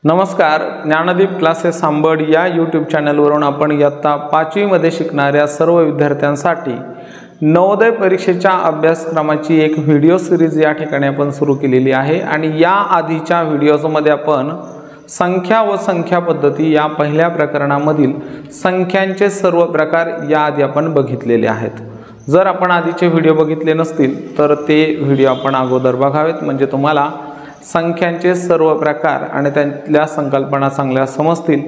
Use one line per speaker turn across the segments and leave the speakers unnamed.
नमस्कार, ज्ञानदीप क्लासेस सांबड या यूट्यूब चॅनलवरून आपण इयत्ता 5वी मध्ये शिकणाऱ्या सर्व विद्यार्थ्यांसाठी नवोदय परीक्षेच्या अभ्यासक्रमाची एक व्हिडिओ सिरीज या ठिकाणी आपण सुरू केलेली आहे। आणि या आधीच्या व्हिडिओमध्ये आपण संख्या व संख्या पद्धती या पहिल्या प्रकरणामधील संख्यांचे सर्व प्रकार या आधी आपण बघितलेले आहेत। जर आपण आधीचे व्हिडिओ बघितले नसतील तर ते व्हिडिओ आपण अगोदर बघावेत, म्हणजे तुम्हाला संख्यांचे सर्व प्रकार आणि त्यांच्या संकल्पना चांगल्या समजतील।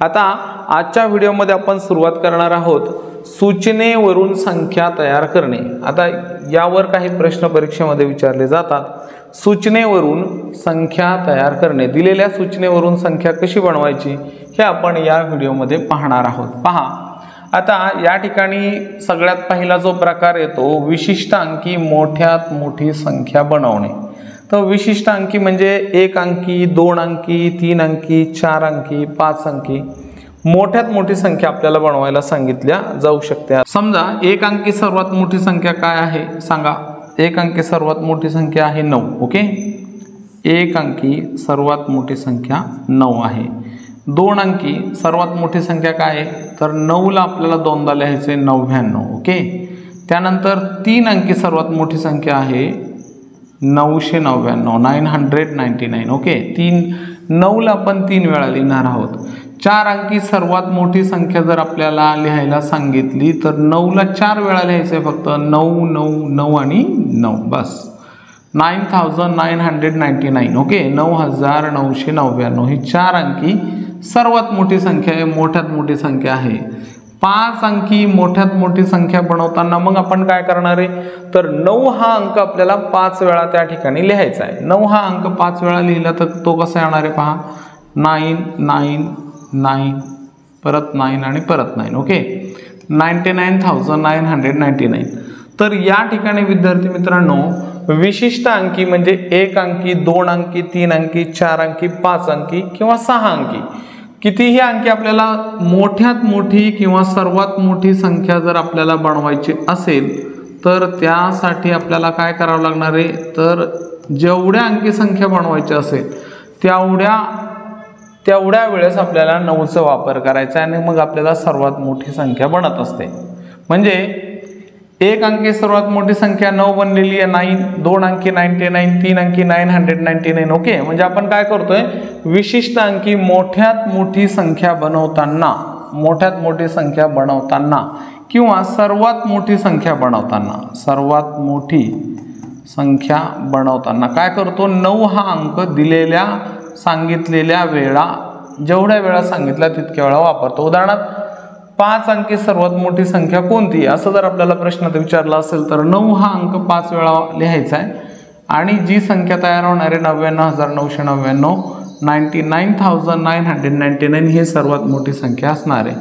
आता आजच्या व्हिडिओमध्ये आपण सुरुवात करणार आहोत सूचनेवरून संख्या तयार करणे। आता यावर काही प्रश्न परीक्षेमध्ये विचारले जातात। सूचनेवरून संख्या तयार करणे, दिलेल्या सूचनेवरून संख्या कशी बनवायची हे आपण या व्हिडिओमध्ये पाहणार आहोत। पहा, आता या ठिकाणी सगळ्यात पहिला जो प्रकार येतो विशिष्ट अंकी मोठ्यात मोठी संख्या बनवणे। तर विशिष्ट अंकी म्हणजे 1 अंकी, 2 अंकी, 3 अंकी, 4 अंकी, 5 अंकी, मोठ्यात मोठी संख्या आपल्याला बनवायला सांगितल्या जाऊ शकते। समजा 1 अंकी सर्वात मोठी संख्या काय आहे सांगा। 1 अंकी सर्वात मोठी संख्या आहे 9। ओके, 1 अंकी सर्वात मोठी संख्या 9 आहे। 2 अंकी सर्वात मोठी संख्या काय आहे तर 9 ला आपल्याला 2दा लिहायचे 99। ओके, त्यानंतर 3 अंकी सर्वात मोठी संख्या आहे 999, 999। ओके, 9 ला आपण 3 वेळा लिहिणार आहोत। 4 अंकी सर्वात मोठी संख्या जर आपल्याला लिहायला सांगितली तर 9 ला 4 वेळा लिहायचे, फक्त 9 9 9 आणि 9, बस 9999। ओके, 9999 ही 4 अंकी सर्वात मोठी संख्या आहे, मोठ्यात मोठी संख्या आहे। 5 अंकी मोठ्यात मोठी संख्या बनवताना मग आपण काय करणार आहे तर 9 हा अंक आपल्याला 5 वेळा त्या ठिकाणी लिहायचा आहे। 9 हा अंक 5 वेळा लिहिला तर तो कसा येणार आहे पहा, 999 परत 9 आणि परत 9। ओके, 99999। तर या ठिकाणी विद्यार्थी मित्रांनो विशिष्ट अंकी म्हणजे 1 अंकी, 2 अंकी, 3 अंकी, 4 अंकी, 5 अंकी किंवा 6 अंकी, कितीही अंकी आपल्याला मोठ्यात मोठी किंवा सर्वात मोठी संख्या जर आपल्याला बनवायची असेल तर त्यासाठी आपल्याला काय करावं लागणार आहे तर जेवढ्या अंकी संख्या बनवायची असेल तेवढ्या वेळेस आपल्याला 9चा वापर करायचा आणि मग आपल्याला सर्वात मोठी संख्या बनत असते। म्हणजे 1 अंकी सर्वात मोठी संख्या 9 बनलेली आहे 9, 2 अंकी 99, 3 अंकी 999। ओके, म्हणजे आपण काय करतोय विशिष्ट अंकी मोठ्यात मोठी संख्या बनवताना किंवा सर्वात मोठी संख्या बनवताना काय करतो, 9 हा अंक दिलेल्या सांगितलेल्या वेळा जेवढ्या वेळा सांगितल्या तितक्या वेळा वापरतो। उदाहरणार्थ 5 अंकी सर्वात मोठी संख्या कोणती असं जर आपल्याला प्रश्नात विचारला असेल तर 9 हा अंक 5 वेळा लिहायचा आहे आणि जी संख्या तयार होणार आहे 99999, 99999 ही सर्वात मोठी संख्या असणार आहे।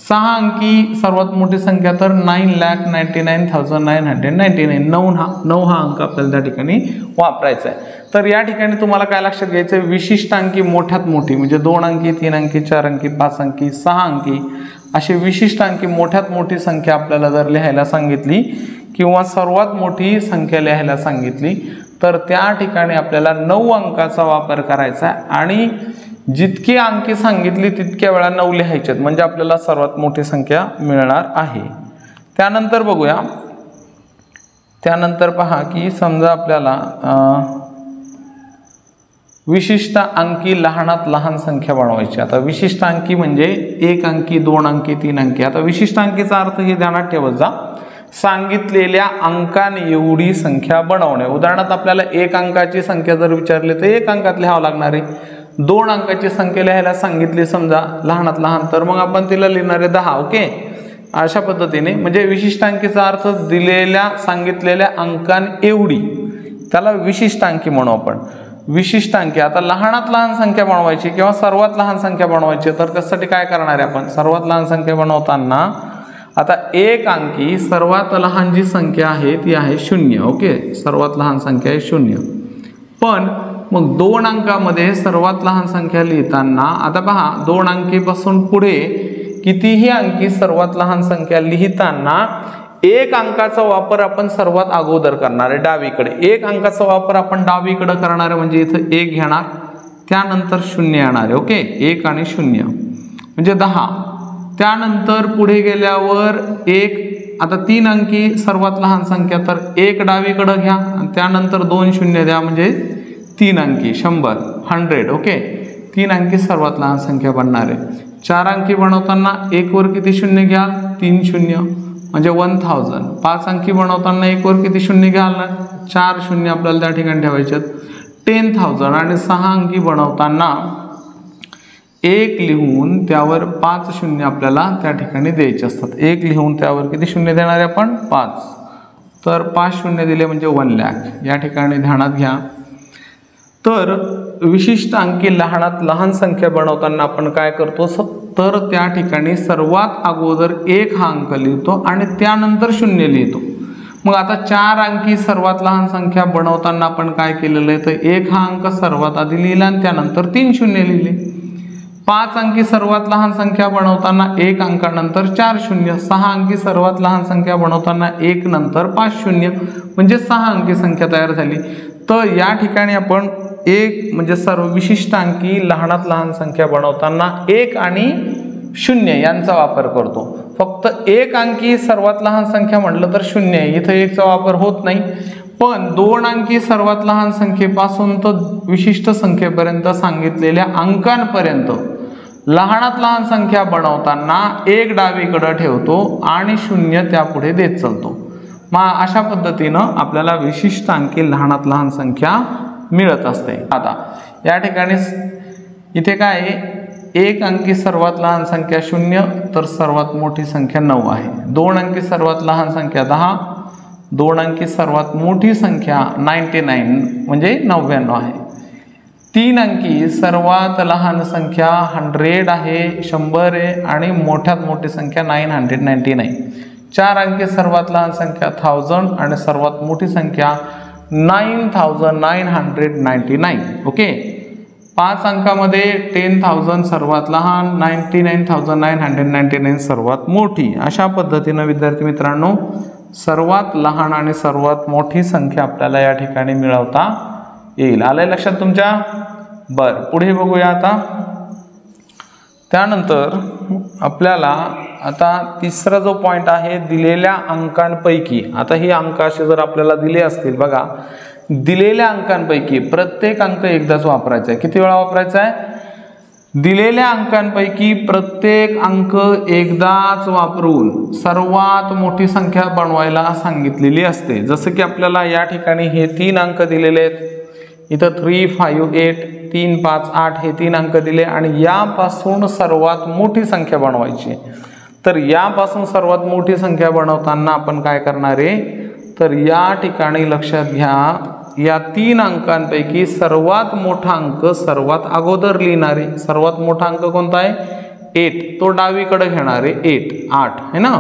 6 अंकी सर्वात मोठी संख्या तर 9,99,999, 9 हा अंक आपल्याला त्या ठिकाणी वापरायचा आहे। तर या ठिकाणी तुम्हाला काय लक्षात घ्यायचं, विशिष्ट अंकी मोठ्यात मोठी म्हणजे 2 अंकी, 3 अंकी, 4 अंकी, 5 अंकी, 6 अंकी अशी विशिष्ट अंकी मोठ्यात मोठी संख्या आपल्याला जर लिहायला सांगितली किंवा सर्वात मोठी संख्या लिहायला सांगितली तर त्या ठिकाणी आपल्याला 9 अंकाचा वापर करायचा आणि जितकी अंकी सांगितली तितक्या वेळा 9 लिहायचे, म्हणजे आपल्याला सर्वात मोठी संख्या मिळणार आहे। त्यानंतर बघूया, त्यानंतर पहा की समजा आपल्याला विशिष्ट अंकी लहानात लहान संख्या बनवायची। आता विशिष्ट अंकी म्हणजे 1 अंकी, 2 अंकी, 3 अंकी। आता विशिष्ट अंकीचा अर्थ हे ध्यानात ठेवत जा, सांगितलेल्या अंकाने एवढी संख्या बनवणे। उदाहरणार्थ आपल्याला 1 अंकाची संख्या जर विचारली तर 1 अंकात लिहावं लागणार आहे। 2 अंकाची संख्या लिहायला सांगितली समजा लहानात लहान तर मग आपण तिला लिहिणार आहे 10। ओके, अशा पद्धतीने म्हणजे विशिष्ट अंकीचा अर्थ दिलेल्या सांगितलेल्या अंकाने एवढी, त्याला विशिष्ट अंकी म्हणू आपण। विशिष्ट अंकी आता लहानात लहान संख्या बनवायची किंवा सर्वात लहान संख्या बनवायची तर त्यासाठी काय करणार आहे आपण, सर्वात लहान संख्या बनवताना आता 1 अंकी सर्वात लहान जी संख्या आहे ती आहे 0। ओके, सर्वात लहान संख्या आहे 0। पण मग 2 अंकामध्ये सर्वात लहान संख्या लिहिताना आता पहा 2 अंकीपासून पुढे कितीही अंकी सर्वात लहान संख्या लिहिताना 1 अंकाचा वापर आपण सर्वात अगोदर करणार आहे डावीकडे। 1 अंकाचा वापर आपण डावीकडे करणार आहे म्हणजे इथे 1 घेणार त्यानंतर 0 येणार आहे. ओके, 1 आणि 0 म्हणजे 10. त्यानंतर पुढे गेल्यावर 1, आता 3 अंकी सर्वात लहान संख्या, तर 1 डावीकडे घ्या आणि त्यानंतर 2 0 द्या म्हणजे 3 अंकी 100. ओके, 3 अंकी सर्वात लहान संख्या बनणार आहे. 4 अंकी बनवताना 1 वर किती शून्य घ्याल? 3 शून्य म्हणजे 1000. 5 अंकी बनवताना 1 वर किती शून्य घ्याल? 4 शून्य आपल्याला त्या ठिकाणी ठेवायचे. 10,000. आणि 6 अंकी बनवताना 1 लिहून त्यावर 5 शून्य आपल्याला त्या ठिकाणी द्यायचे असतात. 1 लिहून त्यावर किती शून्य देणार आहे आपण? 5. तर 5 शून्य दिले म्हणजे 1 लाख. या ठिकाणी ध्यानात घ्या. तर विशिष्ट अंकी लहानात लहान संख्या बनवताना आपण काय करतो? तर त्या ठिकाणी सर्वात अगोदर 1 हा अंक लिहितो आणि त्यानंतर 0 लिहितो. मग आता 4 अंकी सर्वात लहान संख्या बनवताना आपण काय केलेलं आहे? तर 1 हा अंक सर्वात आधी लिहिला आणि त्यानंतर 3 शून्य लिहिले. 5 अंकी सर्वात लहान संख्या बनवताना 1 अंकानंतर 4 शून्य. 6 अंकी सर्वात लहान संख्या बनवताना 1 नंतर 5 शून्य म्हणजे 6 अंकी संख्या तयार झाली. तर या ठिकाणी आपण 1 म्हणजे सर्व विशिष्ट अंकी लहानात लहान संख्या बनवताना 1 आणि 0 यांचा वापर करतो. फक्त 1 अंकी सर्वात लहान संख्या म्हटलं तर 0 आहे, इथं 1 चा वापर होत नाही. पण 2 अंकी सर्वात लहान संख्येपासून तर विशिष्ट संख्येपर्यंत सांगितलेल्या अंकांपर्यंत लहानात लहान संख्या बनवताना 1 डावीकडे ठेवतो आणि 0 त्यापुढे देत चालतो. मग अशा पद्धतीनं आपल्याला विशिष्ट अंकी लहानात लहान संख्या मिळत असते. आता या ठिकाणी इथे काय आहे? 1 अंकी सर्वात लहान संख्या 0, तर सर्वात मोठी संख्या 9 आहे. 2 अंकी सर्वात लहान संख्या 10, 2 अंकी सर्वात मोठी संख्या 99 म्हणजे 99 आहे. 3 अंकी सर्वात लहान संख्या 100 आहे, 100 आहे आणि मोठ्यात मोठी संख्या 999. 4 अंकी सर्वात लहान संख्या 1000 आणि सर्वात मोठी संख्या 9999. ओके, 5 अंकामध्ये 10,000 सर्वात लहान, 99,999 सर्वात मोठी. अशा पद्धतीनं विद्यार्थी मित्रांनो सर्वात लहान आणि सर्वात मोठी संख्या आपल्याला या ठिकाणी मिळवता येईल. आलंय लक्षात तुमच्या? बरं, पुढे बघूया. आता त्यानंतर आपल्याला आता तिसरा जो पॉइंट आहे, दिलेल्या अंकांपैकी. आता ही अंक असे जर आपल्याला दिले असतील, बघा, दिलेल्या अंकांपैकी प्रत्येक अंक एकदाच वापरायचा आहे. किती वेळा वापरायचा आहे? दिलेल्या अंकांपैकी प्रत्येक अंक एकदाच वापरून सर्वात मोठी संख्या बनवायला सांगितलेली असते. जसं की आपल्याला या ठिकाणी हे 3 अंक दिलेले आहेत. इथं 3, 5, 8, 3, 5, 8 हे 3 अंक दिले आणि यापासून सर्वात मोठी संख्या बनवायची. तर यापासून सर्वात मोठी संख्या बनवताना आपण काय करणार आहे? तर या ठिकाणी लक्षात घ्या, या 3 अंकांपैकी सर्वात मोठा अंक सर्वात अगोदर लिहिणारे. सर्वात मोठा अंक कोणता आहे? 8, तो डावीकडे घेणारे 8 आहे ना.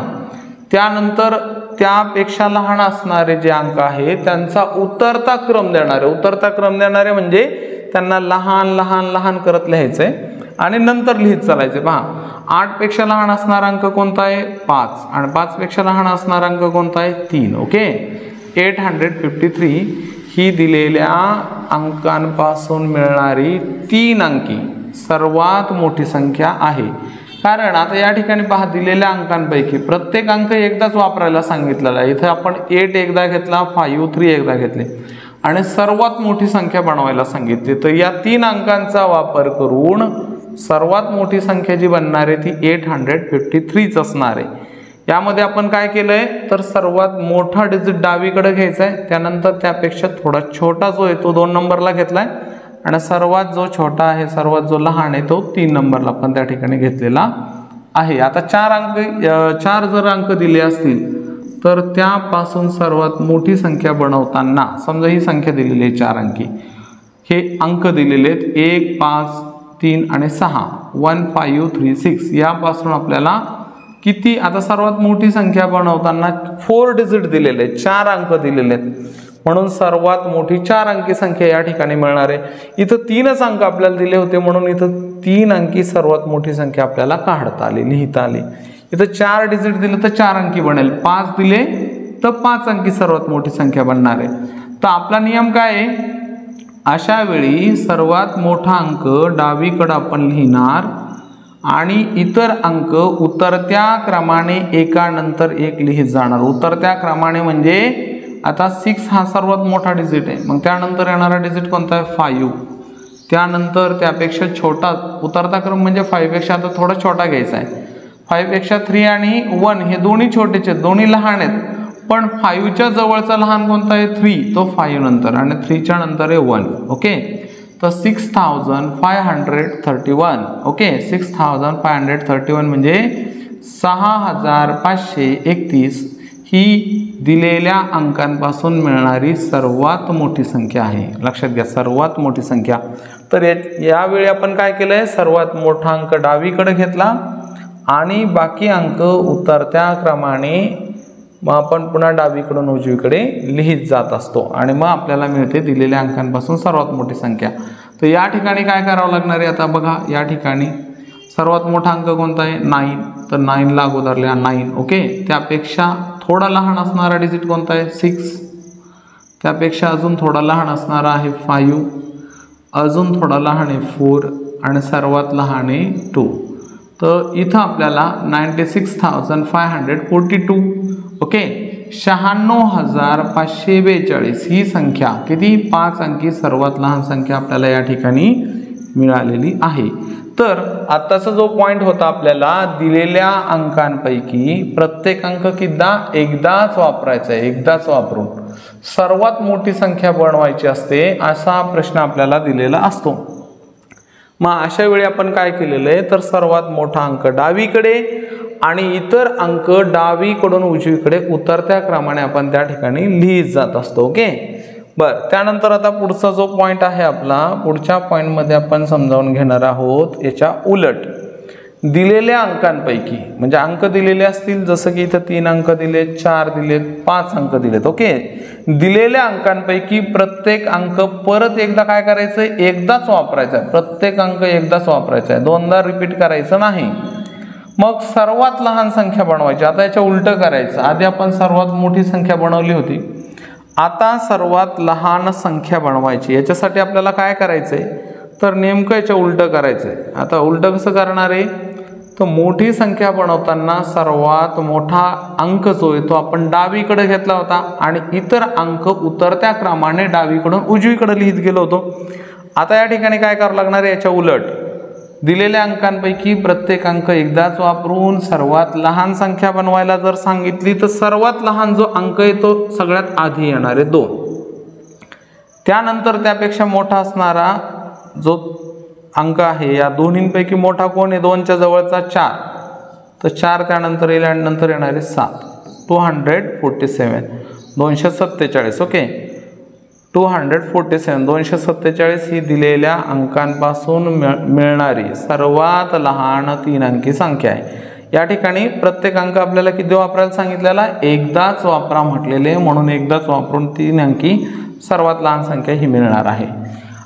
त्यानंतर त्यापेक्षा लहान असणारे जे अंक आहे त्यांचा उतरता क्रम देणारे. उतरता क्रम देणारे म्हणजे त्यांना लहान लहान लहान करत लिहायचंय आणि नंतर लिहित चालायचे. पहा, 8 पेक्षा लहान असणारा अंक कोणता आहे? 5 आणि 5 पेक्षा लहान असणारा अंक कोणता आहे? 3. ओके, 853 ही दिलेल्या अंकांपासून मिळणारी 3 अंकी सर्वात मोठी संख्या आहे. कारण आता या ठिकाणी पहा, दिलेल्या अंकांपैकी प्रत्येक अंक एकदाच वापरायला सांगितलेला आहे. इथे आपण 8 एकदा घेतला, 5, 3 एकदा घेतले आणि सर्वात मोठी संख्या बनवायला सांगितली. तर या 3 अंकांचा वापर करून सर्वात मोठी संख्या जी बनणार आहे ती 853च असणार आहे. यामध्ये आपण काय केलंय? तर सर्वात मोठा डिजिट डावीकडे घ्यायचा आहे, त्यानंतर त्यापेक्षा थोडा छोटा जो आहे तो 2 नंबरला घेतलाय आणि सर्वात जो छोटा आहे, सर्वात जो लहान आहे तो 3 नंबरला पण त्या ठिकाणी घेतलेला आहे. आता 4 जर अंक दिले असतील तर त्यापासून सर्वात मोठी संख्या बनवताना, समजा ही संख्या दिलेली आहे 4 अंकी, हे अंक दिलेले आहेत 1, 5, 3 आणि 6, 1, 5, 3, 6. यापासून आपल्याला किती, आता सर्वात मोठी संख्या बनवताना 4 डिजिट दिलेले आहेत, 4 अंक दिलेले आहेत, म्हणून सर्वात मोठी 4 अंकी संख्या या ठिकाणी मिळणार आहे. इथं 3च अंक आपल्याला दिले होते म्हणून इथं 3 अंकी सर्वात मोठी संख्या आपल्याला काढता आली, लिहिता आली. इथं 4 डिजिट दिलं तर 4 अंकी बनेल, 5 दिले तर 5 अंकी सर्वात मोठी संख्या बनणार आहे. तर आपला नियम काय आहे? अशा वेळी सर्वात मोठा अंक डावीकडे आपण लिहिणार आणि इतर अंक उतरत्या क्रमाने एकानंतर एक लिहित जाणार। उतरत्या क्रमाने म्हणजे आता 6 हा सर्वात मोठा डिजिट आहे, मग त्यानंतर येणारा डिजिट कोणता आहे 5, त्यानंतर त्यापेक्षा छोटा उतरता क्रम म्हणजे 5 पेक्षा आता थोडा छोटा घ्यायचा आहे। 5 पेक्षा 3 आणि 1 हे दोन्ही छोटेचे आहेत, दोन्ही लहान आहेत, पण 5 च्या जवळचा लहान कोणता आहे 3, तो 5 नंतर आणि 3 च्या नंतर आहे 1। ओके, तर 6531 ओके 6531 म्हणजे 6531 ही दिलेल्या अंकांपासून मिळणारी सर्वात मोठी संख्या आहे। लक्षात घ्या, सर्वात मोठी संख्या। तर यावेळी आपण काय केलंय, सर्वात मोठा अंक डावीकडे घेतला आणि बाकी अंक उतरत्या क्रमाने मग आपण पुन्हा डावीकडून उजवीकडे लिहित जात असतो आणि मग आपल्याला मिळते दिलेल्या अंकांपासून सर्वात मोठी संख्या। तर या ठिकाणी काय करावं लागणार आहे, आता बघा या ठिकाणी सर्वात मोठा अंक कोणता आहे 9, तर 9 ला अगोदर लिहा 9। ओके, त्यापेक्षा थोडा लहान असणारा डिजिट कोणता आहे 6, त्यापेक्षा अजून थोडा लहान असणारा आहे 5, अजून थोडा लहान आहे 4 आणि सर्वात लहान आहे 2। तर इथं आपल्याला 96,542 ओके 96,542 ही संख्या किती 5 अंकी सर्वात लहान संख्या आपल्याला या ठिकाणी मिळालेली आहे। तर आताचा जो पॉइंट होता आपल्याला दिलेल्या अंकांपैकी प्रत्येक अंक एकदाच वापरायचा आहे, एकदाच वापरून सर्वात मोठी संख्या बनवायची असते असा प्रश्न आपल्याला दिलेला असतो। मग अशा वेळी आपण काय केलेलं आहे, तर सर्वात मोठा अंक डावीकडे आणि इतर अंक डावीकडून उजवीकडे उतरत्या क्रमाने आपण त्या ठिकाणी लिहित जात असतो। ओके, बरं, त्यानंतर आता पुढचा जो पॉइंट आहे आपला, पुढच्या पॉइंट मध्ये आपण समजावून घेणार आहोत याच्या उलट दिलेल्या अंकांपैकी, म्हणजे अंक दिलेले असतील जसं की इथं 3 अंक दिलेत, 4 दिलेत, 5 अंक दिलेत। ओके, दिलेल्या अंकांपैकी प्रत्येक अंक परत एकदा काय करायचं, एकदाच वापरायचा आहे, प्रत्येक अंक एकदाच वापरायचा आहे, दोनदा रिपीट करायचं नाही। मग सर्वात लहान संख्या बनवायची। आता याच्या उलट करायचं, आधी आपण सर्वात मोठी संख्या बनवली होती, आता सर्वात लहान संख्या बनवायची। याच्यासाठी आपल्याला काय करायचंय, तर नेमकं याच्या उलट करायचंय। आता उलट कसं करणार आहे, तर मोठी संख्या बनवताना सर्वात मोठा अंक जो आहे तो आपण डावीकडे घेतला होता आणि इतर अंक उतरत्या क्रमाने डावीकडून उजवीकडे लिहित गेलो होतो। आता या ठिकाणी काय करावं लागणार आहे, याच्या उलट दिलेल्या अंकांपैकी प्रत्येक अंक एकदाच वापरून सर्वात लहान संख्या बनवायला जर सांगितली तर सर्वात लहान जो अंक आहे तो सगळ्यात आधी येणार आहे 2, त्यानंतर त्यापेक्षा मोठा असणारा जो अंक आहे या दोन्हींपैकी मोठा कोण आहे 2 च्या जवळचा 4, तर 4 त्यानंतर येईल आणि नंतर येणार आहे 7 247 247। ओके, 247 ही दिलेल्या अंकांपासून मिळणारी सर्वात लहान 3 अंकी संख्या आहे। या ठिकाणी प्रत्येक अंक आपल्याला किती वापरायला सांगितलेला, एकदाच वापरा म्हटलेले, म्हणून एकदाच वापरून 3 अंकी सर्वात लहान संख्या ही मिळणार आहे।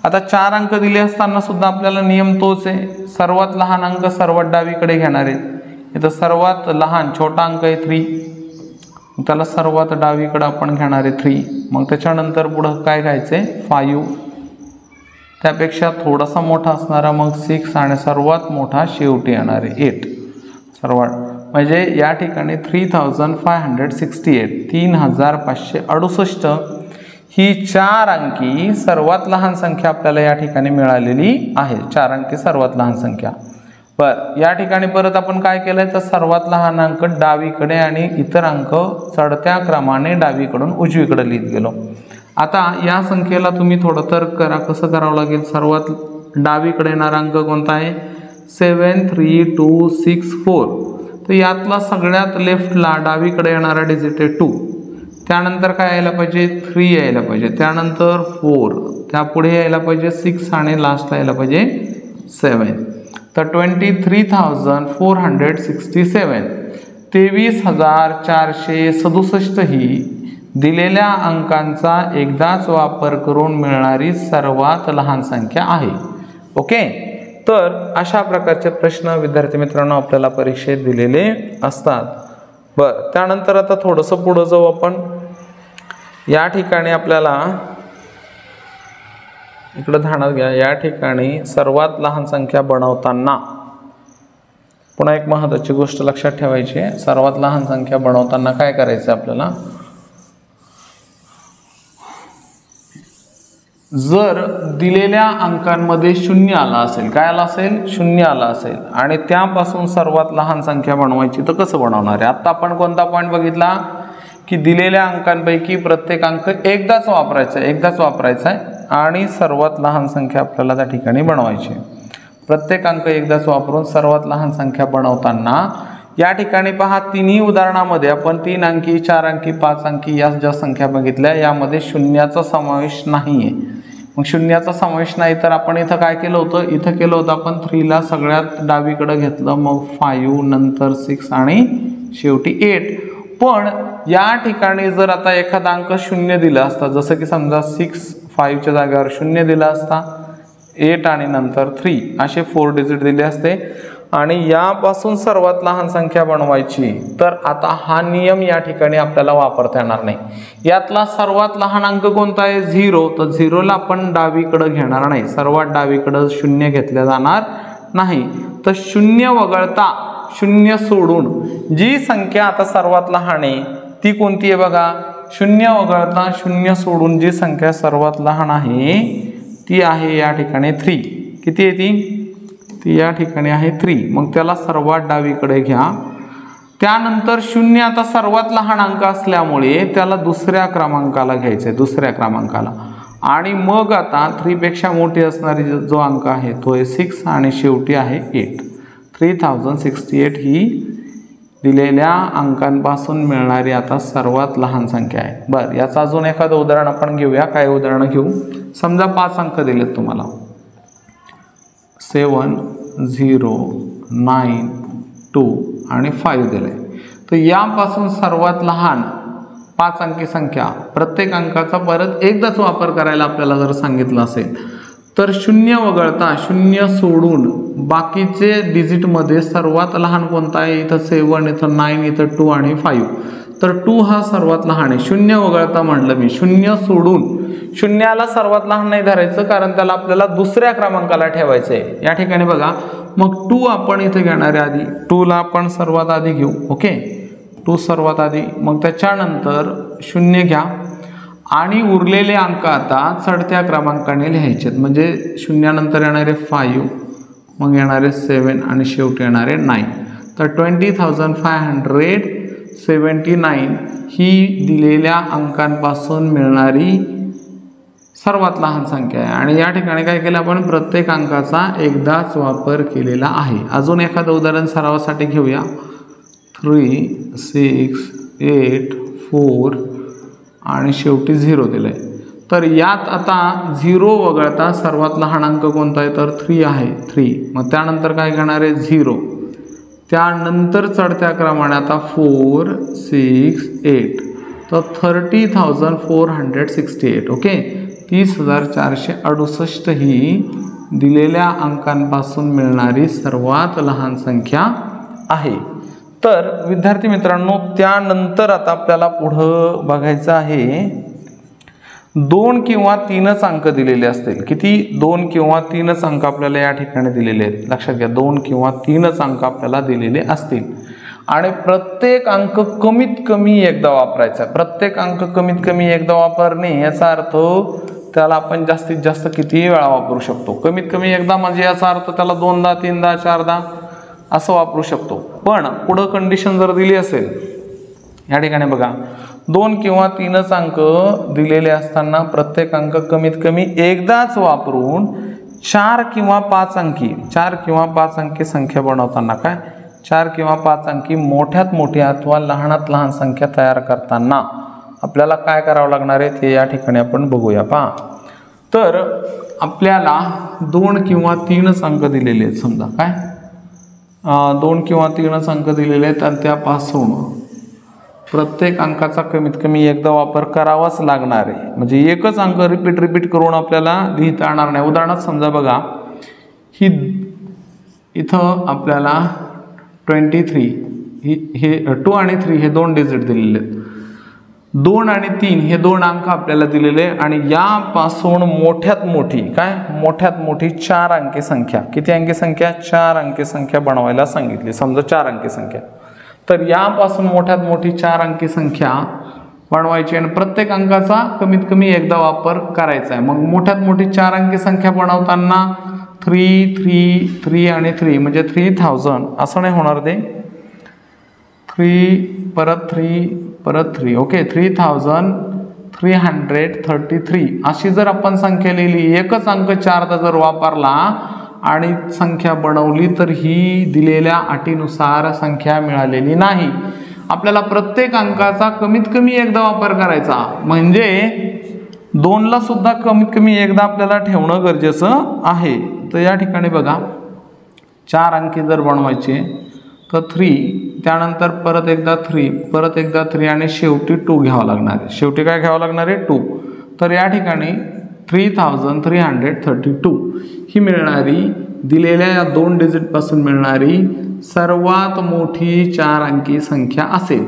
आता 4 अंक दिले असताना सुद्धा आपल्याला नियम तोच आहे, सर्वात लहान अंक सर्वात डावीकडे घेणार आहे। इथं सर्वात लहान छोटा अंक आहे 3, त्याला सर्वात डावीकडे आपण घेणार आहे 3, मग त्याच्यानंतर पुढं काय घ्यायचंय 5, त्यापेक्षा थोडासा मोठा असणारा मग 6 आणि सर्वात मोठा शेवटी येणार आहे 8 सर्वात, म्हणजे या ठिकाणी 3568 ही 4 अंकी सर्वात लहान संख्या आपल्याला या ठिकाणी मिळालेली आहे। 4 अंकी सर्वात लहान संख्या। बरं, या ठिकाणी परत आपण काय केलंय, तर सर्वात लहान अंक डावीकडे आणि इतर अंक चढत्या क्रमाने डावीकडून उजवीकडे लिहित गेलो। आता या संख्येला तुम्ही थोडं तर्क करा, कसं करावं लागेल, सर्वात डावीकडे येणारा अंक कोणता आहे 73264, तर यातला सगळ्यात लेफ्टला डावीकडे येणारा डिजिट आहे 2, त्यानंतर काय यायला पाहिजे 3 यायला पाहिजे, त्यानंतर 4, त्यापुढे यायला पाहिजे 6 आणि लास्टला यायला पाहिजे 7, तर 23,467 23,467 ही दिलेल्या अंकांचा एकदाच वापर करून मिळणारी सर्वात लहान संख्या आहे। ओके, तर अशा प्रकारचे प्रश्न विद्यार्थी मित्रांनो आपल्याला परीक्षेत दिलेले असतात। बरं, त्यानंतर आता थोडंसं पुढे जाऊ आपण। या ठिकाणी आपल्याला इकडे ध्यानात घ्या, या ठिकाणी सर्वात लहान संख्या बनवताना पुन्हा एक महत्त्वाची गोष्ट लक्षात ठेवायची आहे. सर्वात लहान संख्या बनवताना काय करायचं आपल्याला, जर दिलेल्या अंकांमध्ये शून्य आला असेल, काय आला असेल, शून्य आला असेल आणि त्यापासून सर्वात लहान संख्या बनवायची, तर कसं बनवणार आहे. आता आपण कोणता पॉईंट बघितला की दिलेल्या अंकांपैकी प्रत्येक अंक एकदाच वापरायचा आहे आणि सर्वात लहान संख्या आपल्याला त्या ठिकाणी बनवायची. प्रत्येक अंक एकदाच वापरून सर्वात लहान संख्या बनवताना या ठिकाणी पहा, तिन्ही उदाहरणामध्ये आपण 3 अंकी, 4 अंकी, 5 अंकी या ज्या संख्या बघितल्या यामध्ये शून्याचा समावेश नाहीये. मग शून्याचा समावेश नाही तर आपण इथं काय केलं होतं, इथं केलं होतं आपण 3 ला सगळ्यात डावीकडे घेतलं, मग 5 नंतर 6 आणि शेवटी 8. पण या ठिकाणी जर आता एखादा अंक शून्य दिला असता, जसं की समजा 6 5च्या जागेवर शून्य दिला असता, 8 आणि नंतर 3 असे 4 डिजिट दिले असते आणि यापासून सर्वात लहान संख्या बनवायची, तर आता हा नियम या ठिकाणी आपल्याला वापरता येणार नाही. यातला सर्वात लहान अंक कोणता आहे, 0. तर 0 ला आपण डावीकडे घेणार नाही, सर्वात डावीकडे शून्य घेतले जाणार नाही. तर शून्य वगळता, शून्य सोडून जी संख्या आता सर्वात लहान आहे ती कोणती आहे बघा, शून्य वगळता शून्य सोडून जी संख्या सर्वात लहान आहे ती आहे या ठिकाणी 3. किती आहे ती या ठिकाणी आहे 3. मग त्याला सर्वात डावीकडे घ्या. त्यानंतर शून्य आता सर्वात लहान अंक असल्यामुळे त्याला दुसऱ्या क्रमांकाला घ्यायचंय, दुसऱ्या क्रमांकाला. आणि मग आता 3 पेक्षा मोठी असणारी जो अंक आहे तो आहे 6 आणि शेवटी आहे 8. 3068 ही दिलेल्या अंकांपासून मिळणारी आता सर्वात लहान संख्या आहे. बरं, याचं अजून एखादं उदाहरण आपण घेऊया. काय उदाहरण घेऊ, समजा 5 अंक दिलेत तुम्हाला, 7 0 9 2 आणि 5 दिले. तर यापासून सर्वात लहान 5 अंकी संख्या, प्रत्येक अंकाचा परत एकदाच वापर करायला आपल्याला जर सांगितलं असेल तर शून्य वगळता, शून्य सोडून बाकीचे डिजिटमध्ये सर्वात लहान कोणता आहे, इथं 7, इथं 9, इथं 2 आणि 5. तर 2 हा सर्वात लहान आहे. शून्य वगळता म्हटलं मी, शून्य सोडून, शून्याला सर्वात लहान नाही धरायचं कारण त्याला आपल्याला दुसऱ्या क्रमांकाला ठेवायचं आहे. या ठिकाणी बघा, मग 2 आपण इथे घेणार आहे आधी, 2 ला आपण सर्वात आधी घेऊ. ओके, 2 सर्वात आधी, मग त्याच्यानंतर शून्य घ्या आणि उरलेले अंक आता चढत्या क्रमांकाने लिहायचे. म्हणजे शून्यानंतर येणारे 5, मग येणारे 7 आणि शेवटी येणारे 9. तर 20,579 ही दिलेल्या अंकांपासून मिळणारी सर्वात लहान संख्या आहे. आणि या ठिकाणी काय केलं आपण, प्रत्येक अंकाचा एकदाच वापर केलेला आहे. अजून एखादं उदाहरण सरावासाठी घेऊया. 3 6 8 4 आणि शेवटी 0 दिलंय. तर यात आता 0 वगळता सर्वात लहान अंक कोणता आहे, तर 3 आहे, 3. मग त्यानंतर काय घेणार आहे, 0. त्यानंतर चढत्या क्रमाने आता 4 6 8. तर 30,468. ओके, 30,468 ही दिलेल्या अंकांपासून मिळणारी सर्वात लहान संख्या आहे. तर विद्यार्थी मित्रांनो, त्यानंतर आता आपल्याला पुढं बघायचं आहे, 2 किंवा 3च अंक दिलेले असतील. किती, 2 किंवा 3च अंक आपल्याला या ठिकाणी दिलेले आहेत. लक्षात घ्या, 2 किंवा 3च अंक आपल्याला दिलेले असतील आणि प्रत्येक अंक कमीत कमी एकदा वापरायचा. प्रत्येक अंक कमीत कमी एकदा वापरणे याचा अर्थ त्याला आपण जास्तीत जास्त कितीही वेळा वापरू शकतो. कमीत कमी एकदा म्हणजे याचा अर्थ त्याला 2दा 3दा 4दा असं वापरू शकतो. पण पुढं कंडिशन जर दिली असेल, या ठिकाणी बघा, 2 किंवा 3च अंक दिलेले असताना प्रत्येक अंक कमीत कमी एकदाच वापरून 4 किंवा 5 अंकी संख्या बनवताना, काय 4 किंवा 5 अंकी मोठ्यात मोठी अथवा लहानात लहान संख्या तयार करताना आपल्याला काय करावं लागणार आहे ते या ठिकाणी आपण बघूया. पहा, तर आपल्याला 2 किंवा 3च अंक दिलेले आहेत. समजा काय 2 किंवा 3च अंक दिलेले आहेत आणि त्यापासून प्रत्येक अंकाचा कमीत कमी एकदा वापर करावाच लागणार आहे. म्हणजे एकच अंक रिपीट करून आपल्याला लिहिता येणार नाही. उदाहरणार्थ समजा बघा, ही इथं आपल्याला 23 हे 2 आणि 3 हे 2 डिजिट दिलेले आहेत. 2 आणि 3 हे दोन अंक आपल्याला दिलेले आणि यापासून मोठ्यात मोठी मोठ्यात मोठी 4 अंकी संख्या, किती अंकी संख्या? 4 अंकी संख्या बनवायला सांगितली. समजा 4 अंकी संख्या, तर यापासून मोठ्यात मोठी 4 अंकी संख्या बनवायची आणि प्रत्येक अंकाचा कमीत कमी एकदा वापर करायचा आहे. मग मोठ्यात मोठी 4 अंकी संख्या बनवताना 3 3 3 आणि 3 म्हणजे 3000 असं नाही होणार ते. 3 परत 3 परत 3, ओके, 3333 अशी जर आपण संख्या लिहिली, एकच अंक 4चा जर वापरला आणि संख्या बनवली तर ही दिलेल्या अटीनुसार संख्या मिळालेली नाही. आपल्याला प्रत्येक अंकाचा कमीत कमी एकदा वापर करायचा, म्हणजे 2ला सुद्धा कमीत कमी एकदा आपल्याला ठेवणं गरजेचं आहे. तर या ठिकाणी बघा 4 अंकी जर बनवायचे तर 3, त्यानंतर परत एकदा 3, परत एकदा 3 आणि शेवटी 2 घ्यावं लागणार आहे. शेवटी काय घ्यावं लागणार आहे? 2. तर या ठिकाणी 3332 ही मिळणारी दिलेल्या या 2 डिजिटपासून मिळणारी सर्वात मोठी 4 अंकी संख्या असेल.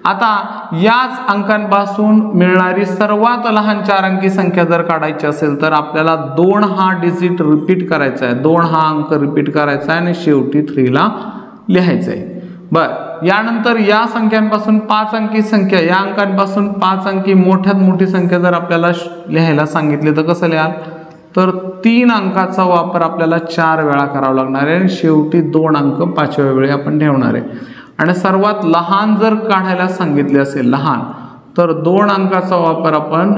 आता याच अंकांपासून मिळणारी सर्वात लहान 4 अंकी संख्या जर काढायची असेल तर आपल्याला 2 हा डिजिट रिपीट करायचा आहे, 2 हा अंक रिपीट करायचा आहे आणि शेवटी 3 ला लिहायचं आहे. बरं, यानंतर या संख्यांपासून 5 अंकी संख्या, या अंकांपासून 5 अंकी मोठ्यात मोठी संख्या जर आपल्याला लिहायला सांगितली तर कसं लिहाल? तर 3 अंकाचा वापर आपल्याला 4 वेळा करावा लागणार आहे आणि शेवटी 2 अंक 5व्या वेळी आपण ठेवणार आहे. आणि सर्वात लहान जर काढायला सांगितले असेल लहान, तर 2 अंकाचा वापर आपण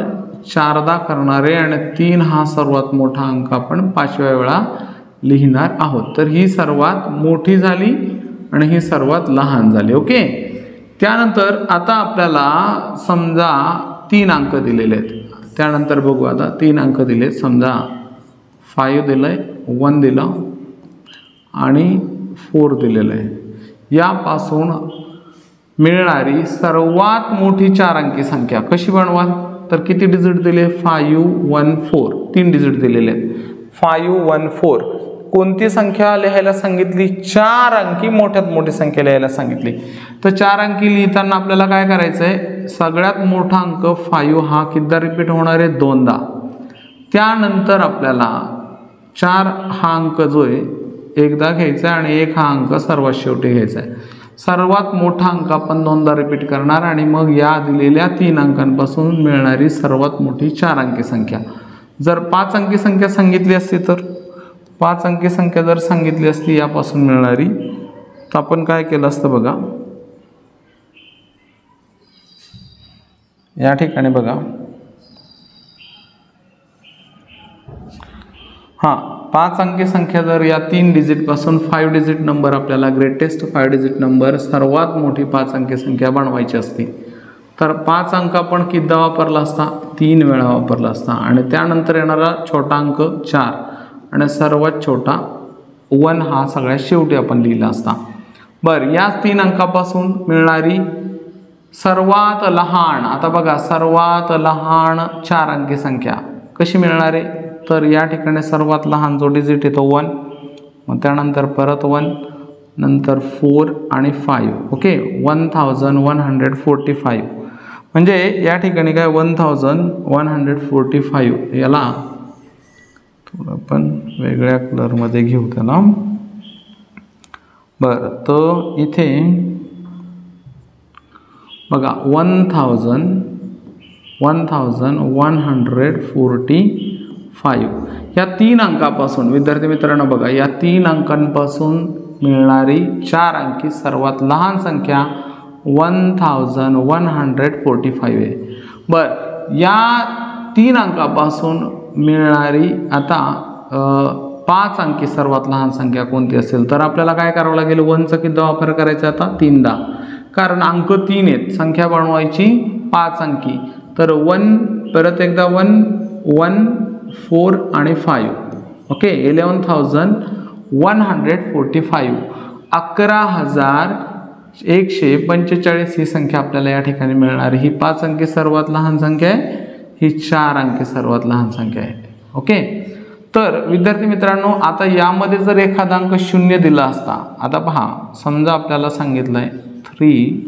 4दा करणार आहे आणि 3 हा सर्वात मोठा अंक आपण 5व्या वेळा लिहिणार आहोत. तर ही सर्वात मोठी झाली आणि ही सर्वात लहान झाली. ओके, त्यानंतर आता आपल्याला समजा 3 अंक दिलेले आहेत. त्यानंतर बघू आता 3 अंक दिले, समजा 5 दिलंय, 1 दिलं आणि 4 दिलेलं आहे. यापासून मिळणारी सर्वात मोठी 4 अंकी संख्या कशी बनवाल? तर किती डिजिट दिले? 514, 3 डिजिट दिलेले आहेत. 514 कोणती संख्या लिहायला सांगितली? 4 अंकी मोठ्यात मोठी संख्या लिहायला सांगितली. तर 4 अंकी लिहिताना आपल्याला काय करायचं आहे? सगळ्यात मोठा अंक 5 हा कितीदा रिपीट होणार आहे? 2दा. त्यानंतर आपल्याला 4 हा अंक जो आहे एकदा घ्यायचा आहे आणि 1 हा अंक सर्वात शेवटी घ्यायचा आहे. सर्वात मोठा अंक आपण 2दा रिपीट करणार आणि मग या दिलेल्या 3 अंकांपासून मिळणारी सर्वात मोठी 4 अंकी संख्या. जर 5 अंकी संख्या सांगितली असती तर 5 अंकी संख्या जर सांगितली असती यापासून मिळणारी, तर आपण काय केलं असतं बघा. या ठिकाणी बघा, हां, 5 अंकी संख्या जर या 3 डिजिट पासून 5 डिजिट नंबर आपल्याला ग्रेटेस्ट 5 डिजिट नंबर सर्वात मोठी 5 अंकी संख्या बनवायची असती, तर 5 अंक आपण कितीदा वापरला असता? 3 वेळा वापरला असता आणि त्यानंतर येणारा छोटा अंक 4 आणि सर्वात छोटा 1 हा सगळ्यात शेवटी आपण लिहिला असता. बरं, याच 3 अंकापासून मिळणारी सर्वात लहान, आता बघा सर्वात लहान 4 अंकी संख्या कशी मिळणार आहे? तर या ठिकाणी सर्वात लहान जो डिजिट येतो 1, मग त्यानंतर परत 1, नंतर 4 आणि 5. ओके, 1145 म्हणजे या ठिकाणी काय 1145 याला थोडं आपण वेगळ्या कलरमध्ये घेऊ त्याला. बरं, तर इथे बघा 1145 या 3 अंकापासून, विद्यार्थी मित्रांनो बघा, या 3 अंकांपासून मिळणारी 4 अंकी सर्वात लहान संख्या 1145 आहे. बरं, या 3 अंकापासून मिळणारी आता 5 अंकी सर्वात लहान संख्या कोणती असेल? तर आपल्याला काय करावं लागेल? 1चा कितीदा वापर करायचा आता? 3दा, कारण अंक 3 आहेत, संख्या बनवायची 5 अंकी. तर 1 परत एकदा 1, 1, 4 आणि 5. ओके, 11,145 11,145 ही संख्या आपल्याला या ठिकाणी मिळणार. ही 5 अंकी सर्वात लहान संख्या आहे, ही 4 अंकी सर्वात लहान संख्या आहे. ओके, तर विद्यार्थी मित्रांनो आता यामध्ये जर एखादा अंक 0 दिला असता, आता पहा समजा आपल्याला सांगितलंय 3,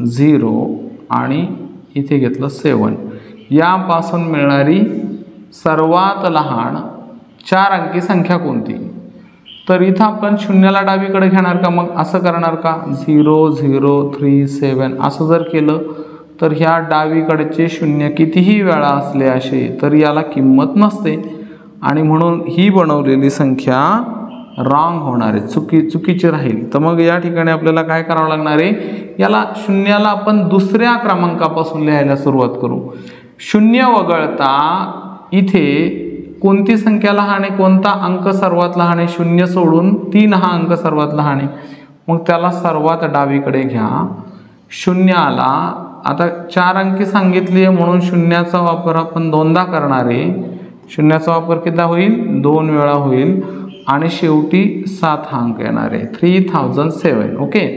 0 आणि इथे घेतलं 7, यापासून मिळणारी सर्वात लहान 4 अंकी संख्या कोणती? तर इथं आपण शून्याला डावीकडे घेणार का? मग असं करणार का? 0 0 3 7 असं जर केलं तर ह्या डावीकडचे शून्य कितीही वेळा असले असे तर याला किंमत नसते आणि म्हणून ही बनवलेली संख्या रॉंग होणार आहे, चुकीची राहील. तर मग या ठिकाणी आपल्याला काय करावं लागणार आहे? याला शून्याला आपण दुसऱ्या क्रमांकापासून लिहायला सुरुवात करू. शून्य वगळता इथे कोणती संख्या लहान आहे, कोणता अंक सर्वात लहान आहे? शून्य सोडून 3 हा अंक सर्वात लहान आहे. मग त्याला सर्वात डावीकडे घ्या. शून्याला आता 4 अंकी सांगितली आहे म्हणून शून्याचा वापर आपण 2दा करणार आहे. शून्याचा वापर किती होईल? 2 वेळा होईल आणि शेवटी 7 हा अंक येणार आहे, 3007. ओके,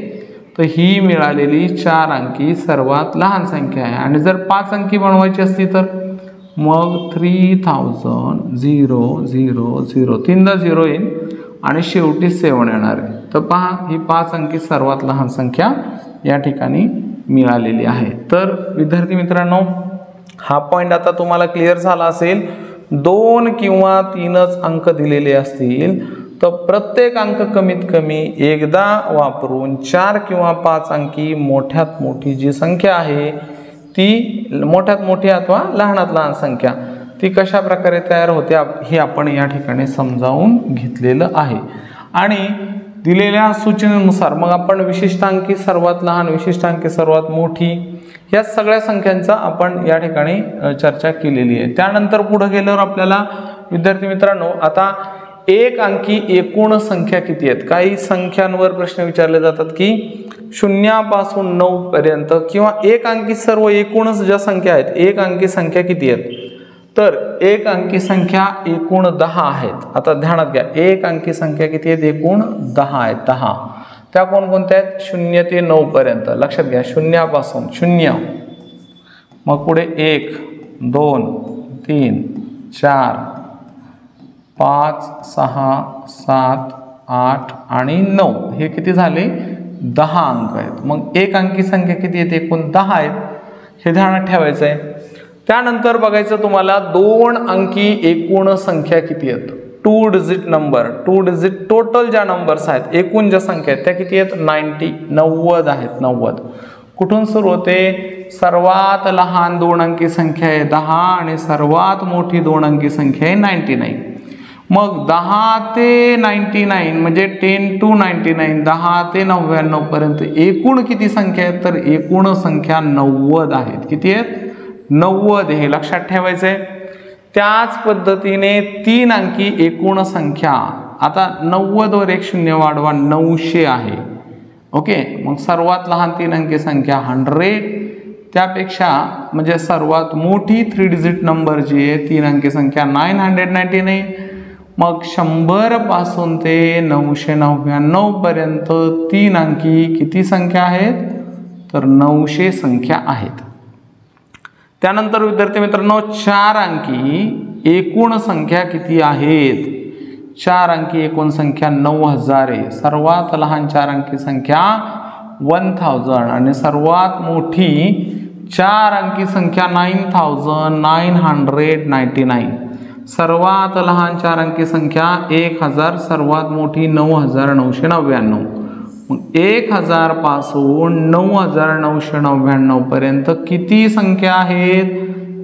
तर ही मिळालेली 4 अंकी सर्वात लहान संख्या आहे. आणि जर 5 अंकी बनवायची असती तर मग 3000 0 0 0 3दा 0 येईल आणि शेवटी 7 येणार आहे. तर पहा, ही 5 अंकी सर्वात लहान संख्या या ठिकाणी मिळालेली आहे. तर विद्यार्थी मित्रांनो, हा पॉईंट आता तुम्हाला क्लिअर झाला असेल. 2 किंवा 3च अंक दिलेले असतील तर प्रत्येक अंक कमीत कमी एकदा वापरून 4 किंवा 5 अंकी मोठ्यात मोठी जी संख्या आहे ती मोठ्यात मोठी अथवा लहानात लहान संख्या ती कशा प्रकारे तयार होते हे आपण या ठिकाणी समजावून घेतलेलं आहे. आणि दिलेल्या सूचनेनुसार मग आपण विशिष्टांकी सर्वात लहान, विशिष्टांकी सर्वात मोठी या सगळ्या संख्यांचा आपण या ठिकाणी चर्चा केलेली आहे. त्यानंतर पुढे गेल्यावर आपल्याला विद्यार्थी मित्रांनो आता एक अंकी एकूण संख्या किती आहेत? काही संख्यांवर प्रश्न विचारले जातात की 0 पासून 9 पर्यंत किंवा एक अंकी सर्व एकूणच ज्या संख्या आहेत, एक अंकी संख्या किती आहेत? तर एक अंकी संख्या एकूण 10 आहेत. आता ध्यानात घ्या, एक अंकी संख्या किती आहेत? एकूण 10 आहेत. 10 त्या कोणकोणत्या आहेत? 0 ते 9 पर्यंत. लक्षात घ्या, 0 पासून 0, मग पुढे 1 2 3 4 5 6 7 8 आणि 9 हे किती झाले? 10 अंक आहेत. मग एक अंकी संख्या किती आहेत? एकूण 10 आहेत. हे ध्यानात ठेवायचं आहे. त्यानंतर बघायचं तुम्हाला 2 अंकी एकूण संख्या किती आहेत? 2 डिजिट नंबर, 2 डिजिट टोटल ज्या नंबर्स आहेत, एकूण ज्या संख्या आहेत त्या किती आहेत? 90 आहेत. 90 कुठून सुरू होते? सर्वात लहान 2 अंकी संख्या आहे 10 आणि सर्वात मोठी 2 अंकी संख्या आहे 99. मग 10 ते 99 म्हणजे 10 to 99, 10 ते 99 पर्यंत एकूण किती संख्या आहेत? तर एकूण संख्या 90 आहेत. किती आहेत? 90 हे लक्षात ठेवायचं आहे. त्याच पद्धतीने 3 अंकी एकूण संख्या, आता 90 वर एक शून्य वाढवा, 900 आहे. ओके, मग सर्वात लहान 3 अंकी संख्या 100, त्यापेक्षा म्हणजे सर्वात मोठी 3 डिजिट नंबर जी आहे 3 अंकी संख्या 999. मग 100 पासून ते 999 पर्यंत 3 अंकी किती संख्या आहेत? तर 900 संख्या आहेत. त्यानंतर विद्यार्थी मित्रांनो 4 अंकी एकूण संख्या किती आहेत? 4 अंकी एकूण संख्या 9000 आहे. सर्वात लहान 4 अंकी संख्या 1000 आणि सर्वात मोठी 4 अंकी संख्या 9999. सर्वात लहान 4 अंकी संख्या 1000, सर्वात मोठी 9999. मग 1000 पासून 9999 पर्यंत किती संख्या आहेत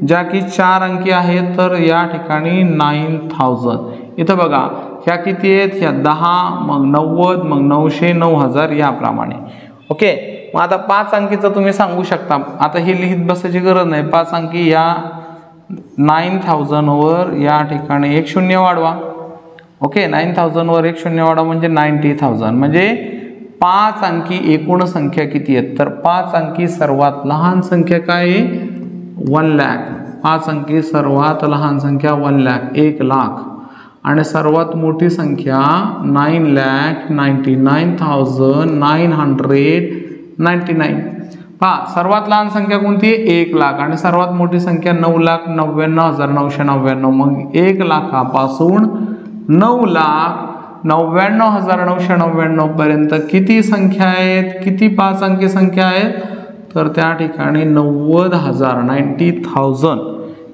ज्या की 4 अंकी आहेत? तर या ठिकाणी 9000. इथं बघा ह्या किती आहेत? ह्या 10, मग 90, मग 900, 9000 याप्रमाणे. ओके, मग आता 5 अंकीचं तुम्ही सांगू शकता. आता हे लिहित बसायची गरज नाही. 5 अंकी या 9000 वर या ठिकाणी एक शून्य वाढवा. ओके, 9000 वर एक शून्य वाढवा म्हणजे 90000. म्हणजे 5 अंकी एकूण संख्या किती आहेत? तर 5 अंकी सर्वात लहान संख्या काय आहे? 1 लाख. 5 अंकी सर्वात लहान संख्या 1 लाख, 1 लाख. आणि सर्वात मोठी संख्या 9,99,999. पहा, सर्वात लहान संख्या कोणती आहे? 1 लाख. आणि सर्वात मोठी संख्या 9,99,999. मग 1 लाखापासून 9,99,999 पर्यंत किती संख्या आहेत? किती 5 अंकी संख्या आहेत? तर त्या ठिकाणी 90,000 90,000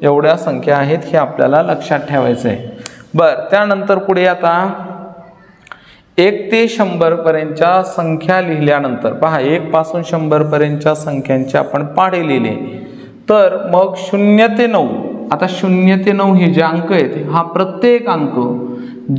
एवढ्या संख्या आहेत हे आपल्याला लक्षात ठेवायचं आहे। बरं, त्यानंतर पुढे आता 1 ते 100 पर्यंतच्या संख्या लिहिल्यानंतर पहा 1 पासून 100 पर्यंतच्या संख्यांचे आपण पाढे लिहिले, तर मग 0 ते 9 आता 0 ते 9 हे जे अंक आहेत हा प्रत्येक अंक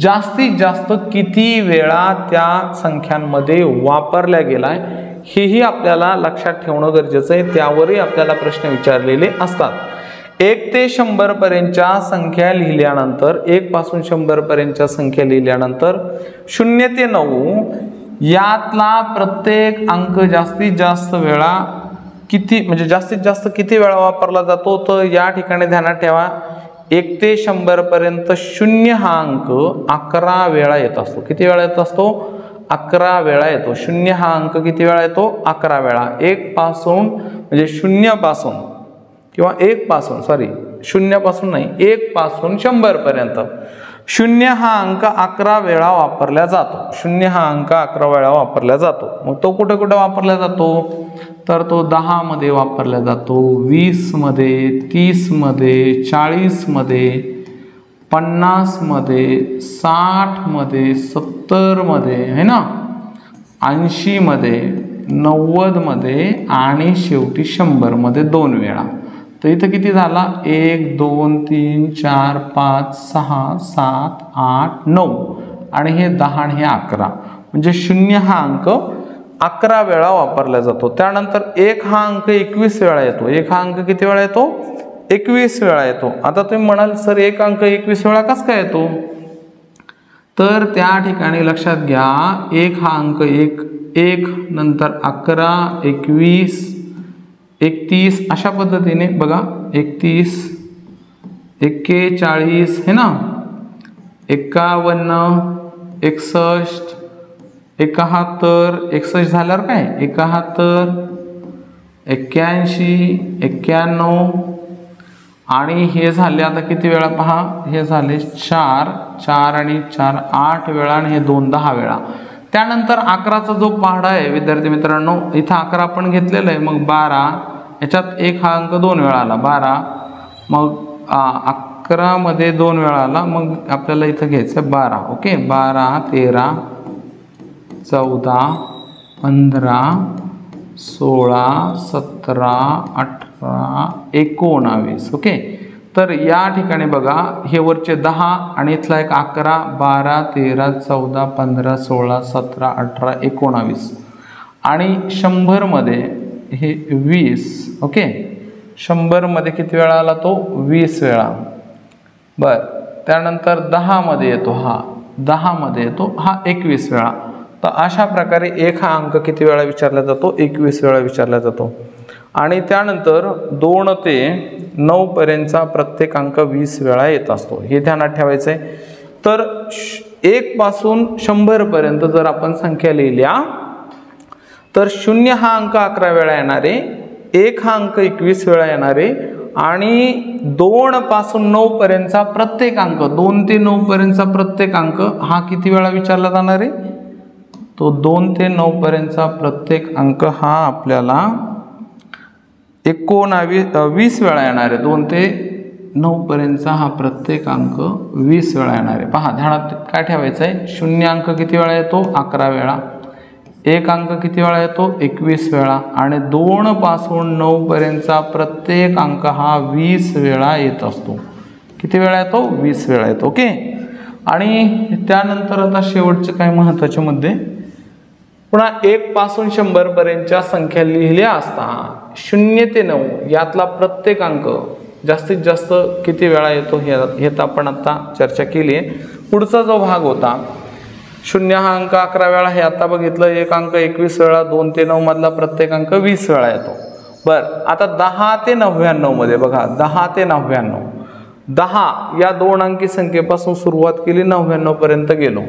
जास्तीत जास्त किती वेळा त्या संख्यांमध्ये वापरला गेलाय हेही आपल्याला लक्षात ठेवणं गरजेचं आहे। त्यावरही आपल्याला प्रश्न विचारलेले असतात। 1 ते 100 पर्यंतच्या संख्या लिहिल्यानंतर 1 पासून 100 पर्यंतच्या संख्या लिहिल्यानंतर 0 ते 9 यातला प्रत्येक अंक जास्तीत जास्त वेळा किती म्हणजे जास्तीत जास्त किती वेळा वापरला जातो, तर या ठिकाणी ध्यानात ठेवा 1 ते 100 पर्यंत 0 हा अंक 11 वेळा येत असतो। किती वेळा येत असतो? 11 वेळा येतो। 0 हा अंक किती वेळा येतो? 11 वेळा। 1 पासून म्हणजे 0 पासून किंवा 1 पासून 0 पासून नाही 1 पासून 100 पर्यंत 0 हा अंक 11 वेळा वापरला जातो। 0 हा अंक 11 वेळा वापरला जातो। मग तो कुठे कुठे वापरला जातो? तर तो 10 मध्ये वापरला जातो, 20 मध्ये, 30 मध्ये, 40 मध्ये, 50 मध्ये, 60 मध्ये, 70 मध्ये है ना, 80 मध्ये, 90 मध्ये आणि शेवटी 100 मध्ये 2 वेळा। तर इथं किती झाला? 1 2 3 4 5 6 7 8 9 आणि हे 10 आणि हे 11 म्हणजे 0 हा अंक 11 वेळा वापरला जातो। त्यानंतर 1 हा अंक 21 वेळा येतो। 1 हा अंक किती वेळा येतो? 21 वेळा येतो। आता तुम्ही म्हणाल सर 1 अंक 21 वेळा कस काय येतो? तर त्या ठिकाणी लक्षात घ्या 1 हा अंक 1 नंतर 11 21 31 अशा पद्धतीने बघा 31 41 है ना, 51 61 71 61 झाल्यावर काय 71 81 91 आणि हे झाले आता किती वेळा पहा, हे झाले 4 आणि 4 8 वेळा आणि हे 2 10 वेळा। त्यानंतर 11चा जो पाढा आहे विद्यार्थी मित्रांनो, इथं 11 आपण घेतलेला आहे, मग 12 याच्यात 1 हा अंक 2 वेळा आला 12, मग 11 मध्ये 2 वेळा आला, मग आपल्याला इथं घ्यायचं 12 ओके। 12 13 14 15 16 17 18 19 ओके। तर या ठिकाणी बघा हे वरचे 10 आणि इथला एक 11 12 13 14 15 16 17 18 19 आणि 100 मध्ये हे 20 ओके। 100 मध्ये किती वेळा आला तो? 20 वेळा। बर, त्यानंतर 10 मध्ये येतो हा 10 मध्ये येतो हा 21 वेळा। तर अशा प्रकारे 1 हा अंक किती वेळा विचारला जातो? 21 वेळा विचारला जातो। आणि त्यानंतर 2 ते 9 पर्यंतचा प्रत्येक अंक 20 वेळा येत असतो, हे ध्यानात ठेवायचं आहे। तर 1 पासून 100 पर्यंत जर आपण संख्या लिहिल्या तर 0 हा अंक 11 वेळा येणारे, 1 हा अंक 21 वेळा येणारे आणि 2 पासून 9 पर्यंतचा प्रत्येक अंक 2 ते 9 पर्यंतचा प्रत्येक अंक हा किती वेळा विचारला जाणार आहे? तो 2 ते 9 पर्यंतचा प्रत्येक अंक हा आपल्याला 20 वेळा येणार आहे। 2 ते 9 पर्यंतचा हा प्रत्येक अंक 20 वेळा येणार आहे। पहा ध्यानात काय ठेवायचं आहे? 0 अंक किती वेळा येतो? 11 वेळा, 1 अंक किती वेळा येतो? 21 वेळा आणि 2 पासून 9 पर्यंतचा प्रत्येक अंक हा 20 वेळा येत असतो। किती वेळा येतो? 20 वेळा येतो ओके। आणि त्यानंतर आता शेवटचे काही महत्त्वाचे मुद्दे, पुन्हा 1 पासून 100 पर्यंतच्या संख्या लिहिल्या असता 0 ते 9 यातला प्रत्येक अंक जास्तीत जास्त किती वेळा येतो हे तर आपण आता चर्चा केली आहे। पुढचा जो भाग होता 0 हा अंक 11 वेळा हे आता बघितलं, 1 अंक 21 वेळा, 2 ते 9 मधला प्रत्येक अंक 20 वेळा येतो। बरं, आता 10 ते 99 मध्ये बघा 10 ते 99 10 या 2 अंकी संख्येपासून सुरुवात केली 99 पर्यंत गेलो,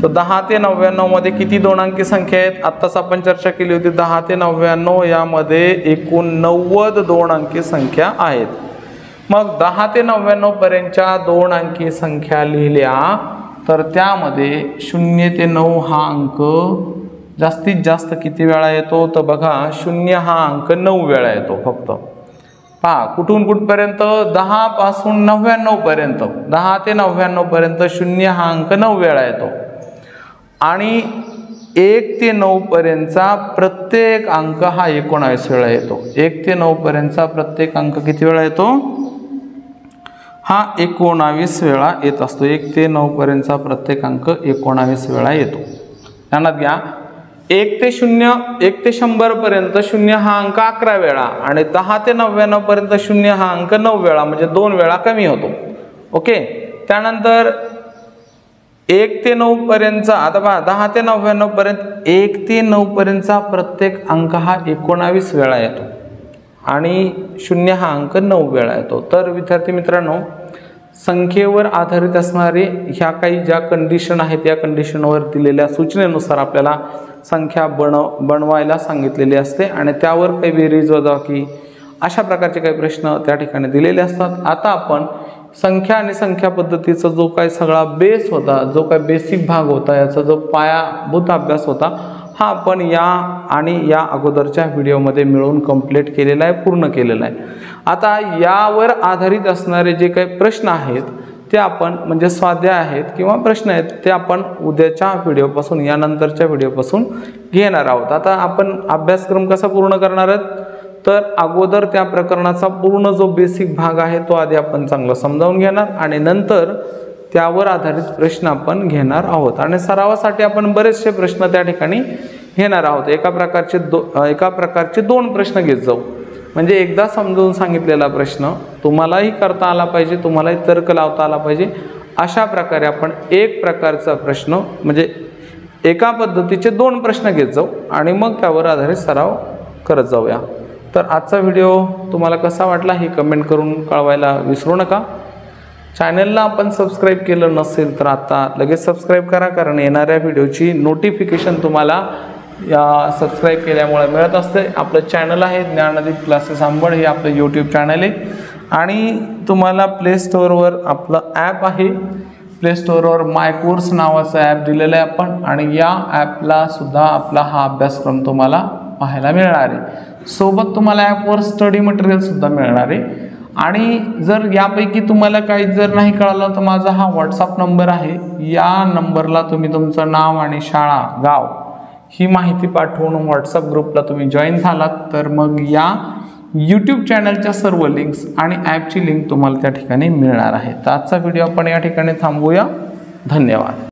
तर 10 ते 99 मध्ये किती 2 अंकी संख्या आहेत? आत्ताच आपण चर्चा केली होती 10 ते 99 यामध्ये एकूण 90 2 अंकी संख्या आहेत। मग 10 ते 99 पर्यंतच्या 2 अंकी संख्या लिहिल्या तर त्यामध्ये 0 ते 9 हा अंक जास्तीत जास्त किती वेळा येतो तर बघा 0 हा अंक 9 वेळा येतो फक्त। पहा कुठून कुठपर्यंत 10 पासून 99 पर्यंत 10 ते 99 पर्यंत 0 हा अंक 9 वेळा येतो आणि 1 ते 9 पर्यंतचा प्रत्येक अंक हा 19 वेळा येतो। 1 ते 9 पर्यंतचा प्रत्येक अंक किती वेळा येतो हा 19 वेळा येत असतो। 1 ते 9 पर्यंतचा प्रत्येक अंक 19 वेळा येतो। ध्यानात घ्या 1 ते 100 पर्यंत 0 हा अंक 11 वेळा आणि 10 ते 99 पर्यंत 0 हा अंक 9 वेळा म्हणजे 2 वेळा कमी होतो। ओके, त्यानंतर 1 ते 9 पर्यंतचा आता पहा 10 ते 99 पर्यंत 1 ते 9 पर्यंतचा प्रत्येक अंक हा 19 वेळा येतो आणि 0 हा अंक 9 वेळा येतो। तर विद्यार्थी मित्रांनो, संख्येवर आधारित असणारे ह्या काही ज्या कंडिशन आहेत या कंडिशनवर दिलेल्या सूचनेनुसार आपल्याला संख्या बनवायला सांगितलेली असते आणि त्यावर काही बेरीज वजाबाकी अशा प्रकारचे काही प्रश्न त्या ठिकाणी दिलेले असतात। आता आपण संख्या आणि संख्या पद्धतीचा जो काही सगळा बेस होता, जो काही बेसिक भाग होता, याचा जो पायाभूत अभ्यास होता हा आपण या अगोदरच्या व्हिडिओमध्ये मिळवून कंप्लीट केलेला आहे, पूर्ण केलेला आहे। आता यावर आधारित असणारे जे काही प्रश्न आहेत ते आपण म्हणजे स्वाध्याय आहेत किंवा प्रश्न आहेत ते आपण उद्याच्या व्हिडिओपासून यानंतरच्या व्हिडिओपासून घेणार आहोत। आता आपण अभ्यासक्रम कसा पूर्ण करणार आहोत तर अगोदर त्या प्रकरणाचा पूर्ण जो बेसिक भाग आहे तो आधी आपण चांगला समजावून घेणार आणि नंतर त्यावर आधारित प्रश्न आपण घेणार आहोत आणि सरावासाठी आपण बरेचसे प्रश्न त्या ठिकाणी घेणार आहोत। एका प्रकारचे 2 प्रश्न घेत जाऊ म्हणजे एकदा समजावून सांगितलेला प्रश्न तुम्हालाही करता आला पाहिजे, तुम्हालाही तर्क लावता आला पाहिजे, अशा प्रकारे आपण एक प्रकारचा प्रश्न म्हणजे एका पद्धतीचे 2 प्रश्न घेत जाऊ आणि मग त्यावर आधारित सराव करत जाऊया। तर आजचा व्हिडिओ तुम्हाला कसा वाटला हे कमेंट करून कळवायला विसरू नका। चॅनलला आपण सबस्क्राईब केलं नसेल तर आता लगेच सबस्क्राईब करा, कारण येणाऱ्या व्हिडिओची नोटिफिकेशन तुम्हाला या सबस्क्राईब केल्यामुळे मिळत असते। आपलं चॅनल आहे ज्ञानदीप क्लासेस अंबड, हे आपलं यूट्यूब चॅनल आहे आणि तुम्हाला प्ले स्टोअरवर आपलं ॲप आहे, प्ले स्टोअरवर माय कोर्स नावाचं ॲप दिलेलं आहे आपण आणि या ॲपला सुद्धा आपला हा अभ्यासक्रम तुम्हाला पाहायला मिळणार आहे। सोबत तुम्हाला ॲपवर स्टडी मटेरियल सुद्धा मिळणार आहे आणि जर यापैकी तुम्हाला काही जर नाही कळालं तर माझा हा व्हॉट्सअप नंबर आहे, या नंबरला तुम्ही तुमचं नाव आणि शाळा गाव ही माहिती पाठवून व्हॉट्सअप ग्रुपला तुम्ही जॉईन झालात तर मग या यूट्यूब चॅनलच्या सर्व लिंक्स आणि ॲपची लिंक तुम्हाला त्या ठिकाणी मिळणार आहे। तर आजचा व्हिडिओ आपण या ठिकाणी थांबवूया। धन्यवाद।